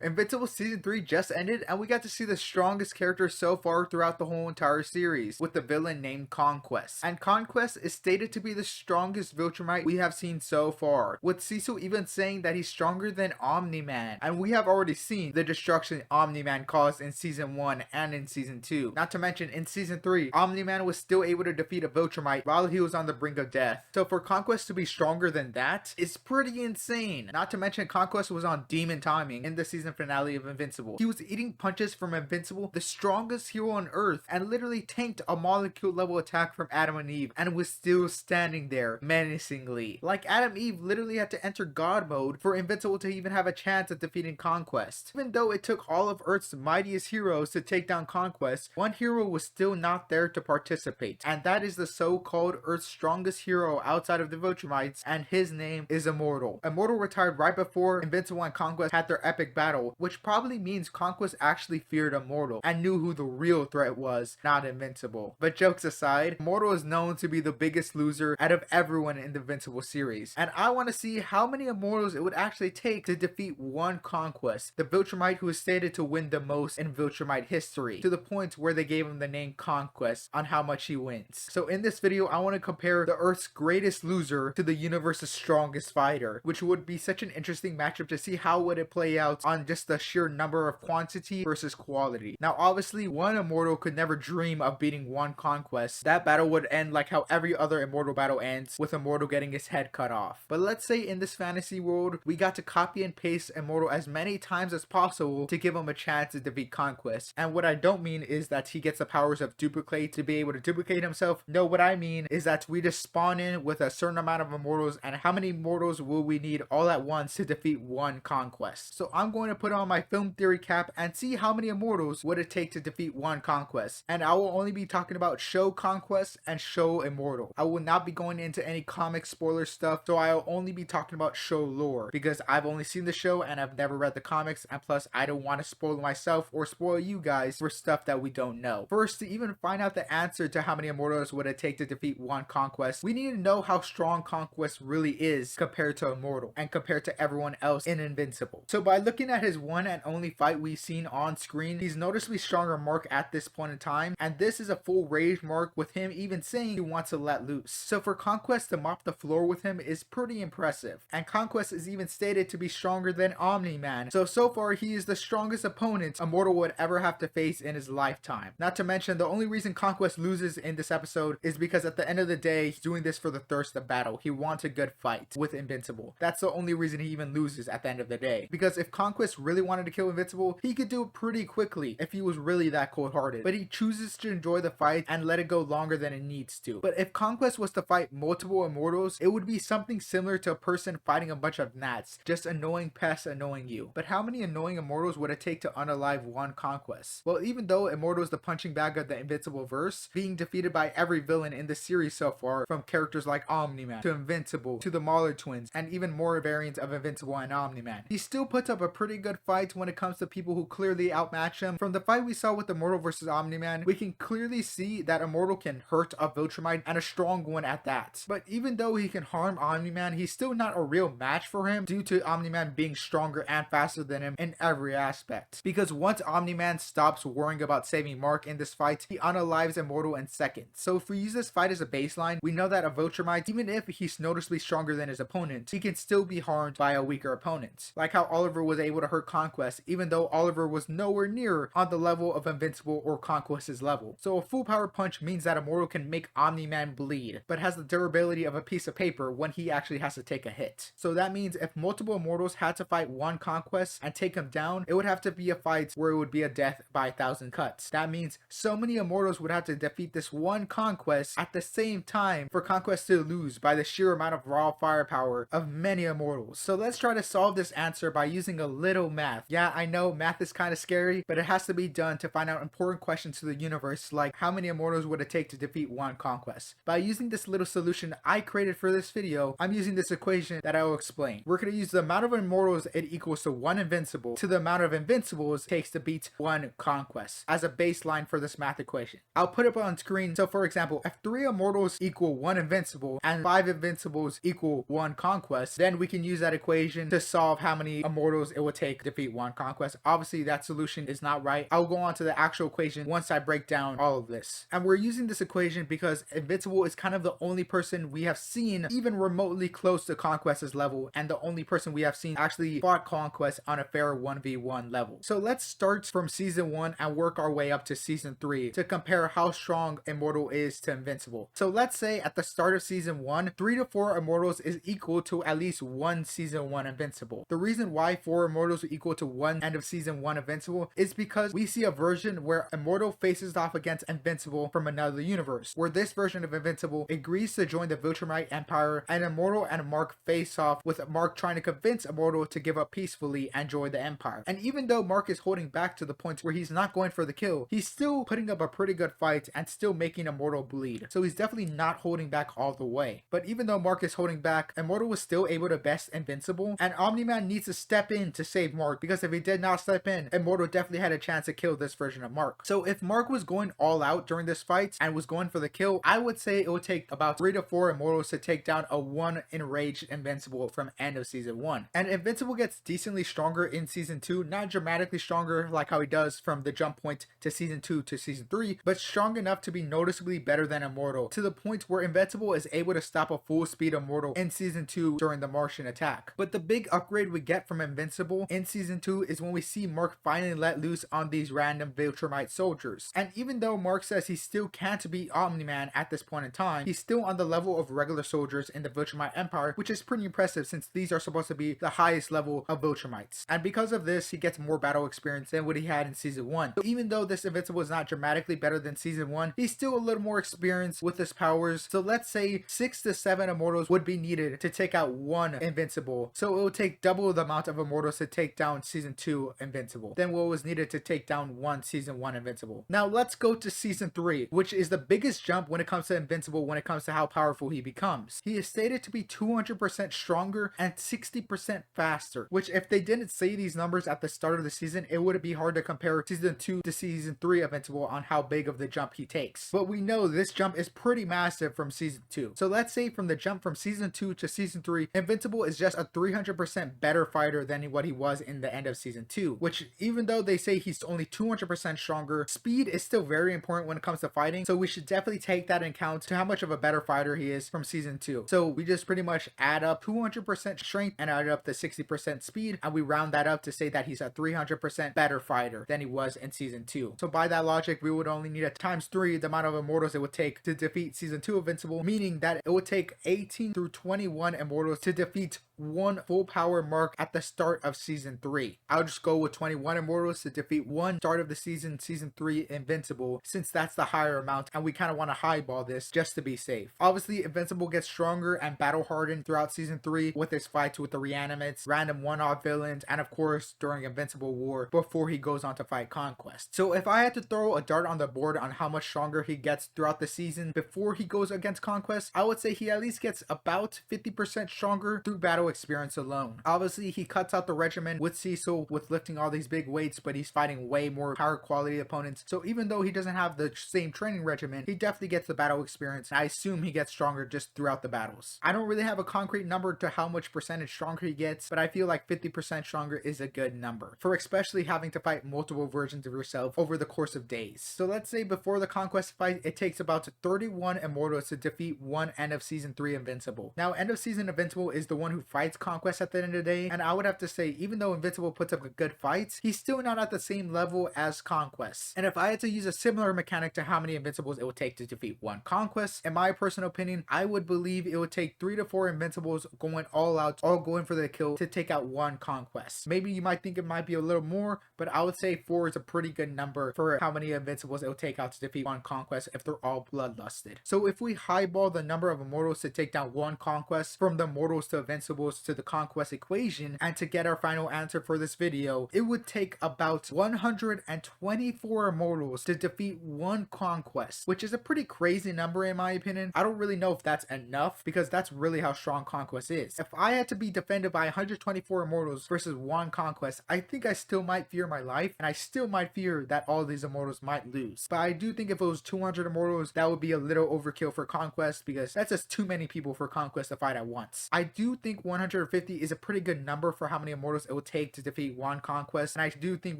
Invincible Season 3 just ended, and we got to see the strongest character so far throughout the whole entire series, with the villain named Conquest. And Conquest is stated to be the strongest Viltrumite we have seen so far, with Cecil even saying that he's stronger than Omni-Man. And we have already seen the destruction Omni-Man caused in Season 1 and in Season 2. Not to mention, in Season 3, Omni-Man was still able to defeat a Viltrumite while he was on the brink of death. So for Conquest to be stronger than that is pretty insane. Not to mention, Conquest was on demon timing in the season finale of Invincible. He was eating punches from Invincible, the strongest hero on Earth, and literally tanked a molecule level attack from Adam and Eve, and was still standing there menacingly. Like Adam and Eve literally had to enter God mode for Invincible to even have a chance at defeating Conquest. Even though it took all of Earth's mightiest heroes to take down Conquest, one hero was still not there to participate, and that is the so-called Earth's strongest hero outside of the Viltrumites, and his name is Immortal. Immortal retired right before Invincible and Conquest had their epic battle, which probably means Conquest actually feared Immortal and knew who the real threat was, not Invincible. But jokes aside, Immortal is known to be the biggest loser out of everyone in the Invincible series, and I want to see how many Immortals it would actually take to defeat one Conquest, the Viltrumite who is stated to win the most in Viltrumite history, to the point where they gave him the name Conquest on how much he wins. So in this video, I want to compare the Earth's greatest loser to the universe's strongest fighter, which would be such an interesting matchup to see how would it play out on just the sheer number of quantity versus quality. Now obviously, one Immortal could never dream of beating one Conquest. That battle would end like how every other Immortal battle ends, with Immortal getting his head cut off. But let's say in this fantasy world, we got to copy and paste Immortal as many times as possible to give him a chance to defeat Conquest. And what I don't mean is that he gets the powers of duplicate to be able to duplicate himself. No, what I mean is that we just spawn in with a certain amount of Immortals, and how many Immortals will we need all at once to defeat one Conquest? So I'm going to put on my film theory cap and see how many Immortals would it take to defeat one Conquest. And I will only be talking about show Conquest and show Immortal. I will not be going into any comic spoiler stuff, so I'll only be talking about show lore, because I've only seen the show and I've never read the comics, and plus I don't want to spoil myself or spoil you guys for stuff that we don't know. First, to even find out the answer to how many Immortals would it take to defeat one Conquest, we need to know how strong Conquest really is compared to Immortal and compared to everyone else in Invincible. So by looking at his one and only fight we've seen on screen, he's noticeably stronger mark at this point in time, and this is a full rage mark with him even saying he wants to let loose. So for Conquest to mop the floor with him is pretty impressive, and Conquest is even stated to be stronger than Omni-Man, so far he is the strongest opponent Immortal would ever have to face in his lifetime. Not to mention, the only reason Conquest loses in this episode is because at the end of the day, he's doing this for the thirst of battle. He wants a good fight with Invincible. That's the only reason he even loses at the end of the day, because if Conquest really wanted to kill Invincible, he could do it pretty quickly if he was really that cold-hearted, but he chooses to enjoy the fight and let it go longer than it needs to. But if Conquest was to fight multiple Immortals, it would be something similar to a person fighting a bunch of gnats, just annoying pests annoying you. But how many annoying Immortals would it take to unalive one Conquest? Well, even though Immortal is the punching bag of the Invincible verse, being defeated by every villain in the series so far, from characters like Omni-Man to Invincible to the Mauler twins, and even more variants of Invincible and Omni-Man, he still puts up a pretty good fight when it comes to people who clearly outmatch him. From the fight we saw with Immortal versus Omni-Man, we can clearly see that Immortal can hurt a Viltrumite, and a strong one at that. But even though he can harm Omni-Man, he's still not a real match for him due to Omni-Man being stronger and faster than him in every aspect. Because once Omni-Man stops worrying about saving Mark in this fight, he unalives Immortal in seconds. So if we use this fight as a baseline, we know that a Viltrumite, even if he's noticeably stronger than his opponent, he can still be harmed by a weaker opponent. Like how Oliver was able to hurt Conquest, even though Oliver was nowhere near on the level of Invincible or Conquest's level. So a full power punch means that Immortal can make Omni-Man bleed, but has the durability of a piece of paper when he actually has to take a hit. So that means if multiple Immortals had to fight one Conquest and take him down, it would have to be a fight where it would be a death by 1,000 cuts. That means so many Immortals would have to defeat this one Conquest at the same time for Conquest to lose by the sheer amount of raw firepower of many Immortals. So let's try to solve this answer by using a little math. Yeah, I know math is kind of scary, but it has to be done to find out important questions to the universe, like how many Immortals would it take to defeat one Conquest. By using this little solution I created for this video, I'm using this equation that I will explain. We're going to use the amount of Immortals it equals to one Invincible to the amount of Invincibles it takes to beat one Conquest as a baseline for this math equation. I'll put it up on screen. So for example, if 3 Immortals equal 1 Invincible and 5 Invincibles equal 1 Conquest, then we can use that equation to solve how many Immortals it would take take to defeat one Conquest. Obviously, that solution is not right. I'll go on to the actual equation once I break down all of this. And we're using this equation because Invincible is kind of the only person we have seen even remotely close to Conquest's level, and the only person we have seen actually fought Conquest on a fair 1v1 level. So let's start from season 1 and work our way up to season 3 to compare how strong Immortal is to Invincible. So let's say at the start of season 1, 3 to 4 Immortals is equal to at least 1 season 1 Invincible. The reason why 4 Immortals are equal to 1 end of season 1 Invincible is because we see a version where Immortal faces off against Invincible from another universe, where this version of Invincible agrees to join the Viltrumite Empire, and Immortal and Mark face off, with Mark trying to convince Immortal to give up peacefully and join the Empire. And even though Mark is holding back to the point where he's not going for the kill, he's still putting up a pretty good fight and still making Immortal bleed. So he's definitely not holding back all the way. But even though Mark is holding back, Immortal was still able to best Invincible, and Omni-Man needs to step in to save Mark, because if he did not step in, Immortal definitely had a chance to kill this version of Mark. So if Mark was going all out during this fight and was going for the kill, I would say it would take about 3 to 4 Immortals to take down a 1 enraged Invincible from end of season 1. And Invincible gets decently stronger in season 2, not dramatically stronger like how he does from the jump point to season 2 to season 3, but strong enough to be noticeably better than Immortal, to the point where Invincible is able to stop a full speed Immortal in season 2 during the Martian attack. But the big upgrade we get from Invincible in season 2 is when we see Mark finally let loose on these random Viltrumite soldiers. And even though Mark says he still can't beat Omni-Man at this point in time, he's still on the level of regular soldiers in the Viltrumite Empire, which is pretty impressive since these are supposed to be the highest level of Viltrumites. And because of this, he gets more battle experience than what he had in season 1. So even though this Invincible is not dramatically better than season 1, he's still a little more experienced with his powers. So let's say 6 to 7 Immortals would be needed to take out 1 Invincible. So it would take double the amount of Immortals to take down season 2 Invincible than what was needed to take down 1 season 1 Invincible. Now let's go to season 3, which is the biggest jump when it comes to Invincible, when it comes to how powerful he becomes. He is stated to be 200% stronger and 60% faster, which if they didn't say these numbers at the start of the season, it would be hard to compare season 2 to season 3 Invincible on how big of the jump he takes. But we know this jump is pretty massive from season 2. So let's say from the jump from season 2 to season 3, Invincible is just a 300% better fighter than what he was in the end of season 2, which even though they say he's only 200% stronger, speed is still very important when it comes to fighting. So we should definitely take that in account to how much of a better fighter he is from season 2. So we just pretty much add up 200% strength and add up the 60% speed, and we round that up to say that he's a 300% better fighter than he was in season 2. So by that logic, we would only need a times 3 the amount of Immortals it would take to defeat season 2 Invincible, meaning that it would take 18 through 21 Immortals to defeat 1 full power Mark at the start of season 3. I'll just go with 21 Immortals to defeat 1 start of the season 3 Invincible, since that's the higher amount and we kind of want to highball this just to be safe. Obviously, Invincible gets stronger and battle hardened throughout season 3 with his fights with the Reanimates, random one-off villains, and of course during Invincible War before he goes on to fight Conquest. So if I had to throw a dart on the board on how much stronger he gets throughout the season before he goes against Conquest, I would say he at least gets about 50% stronger through battle experience alone. Obviously, he cuts out the regimen with Cecil with lifting all these big weights, but he's fighting way more power quality opponents. So even though he doesn't have the same training regimen, he definitely gets the battle experience. I assume he gets stronger just throughout the battles. I don't really have a concrete number to how much percentage stronger he gets, but I feel like 50% stronger is a good number for especially having to fight multiple versions of yourself over the course of days. So let's say before the Conquest fight, it takes about 31 Immortals to defeat 1 end of season 3 Invincible. Now, end of season Invincible is the one who fights Conquest at the end of the day, and I would have to say, even though Invincible puts up a good fight, he's still not at the same level as Conquest. And if I had to use a similar mechanic to how many Invincibles it would take to defeat 1 Conquest, in my personal opinion, I would believe it would take 3 to 4 Invincibles going all out, all going for the kill to take out 1 Conquest. Maybe you might think it might be a little more, but I would say 4 is a pretty good number for how many Invincibles it will take out to defeat 1 Conquest if they're all bloodlusted. So if we highball the number of Immortals to take down 1 Conquest from the Immortals to Invincibles to the Conquest equation, and to get our final answer for this video, it would take about 124 Immortals to defeat 1 Conquest, which is a pretty crazy number in my opinion. I don't really know if that's enough, because that's really how strong Conquest is. If I had to be defended by 124 Immortals versus 1 Conquest, I think I still might fear my life, and I still might fear that all these Immortals might lose. But I do think if it was 200 Immortals, that would be a little overkill for Conquest, because that's just too many people for Conquest to fight at once. I do think 150 is a pretty good number for how many Immortals it will take to defeat one Conquest, and I do think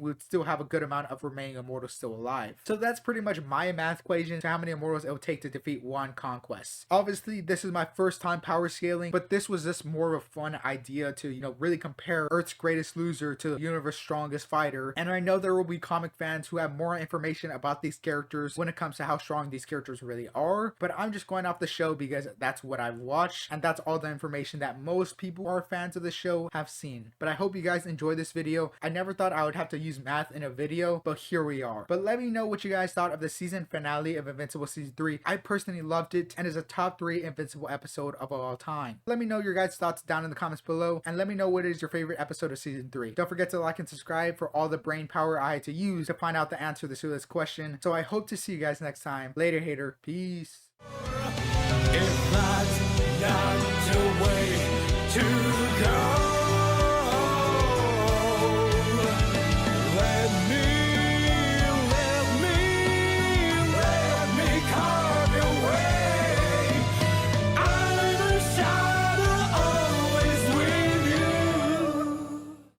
we would still have a good amount of remaining Immortals still alive. So that's pretty much my math equation to how many Immortals it will take to defeat one Conquest. Obviously, this is my first time power scaling, but this was just more of a fun idea to, really compare Earth's greatest loser to the universe's strongest fighter. And I know there will be comic fans who have more information about these characters when it comes to how strong these characters really are, but I'm just going off the show because that's what I've watched, and that's all the information that most people who are fans of the show have seen. But I hope you guys enjoyed this video. I never thought I would have to use math in a video, but here we are. But let me know what you guys thought of the season finale of Invincible Season 3. I personally loved it, and is a top 3 Invincible episode of all time. Let me know your guys' thoughts down in the comments below, and let me know what is your favorite episode of Season 3. Don't forget to like and subscribe for all the brain power I had to use to find out the answer to this question. So I hope to see you guys next time. Later, hater. Peace. If that's not the way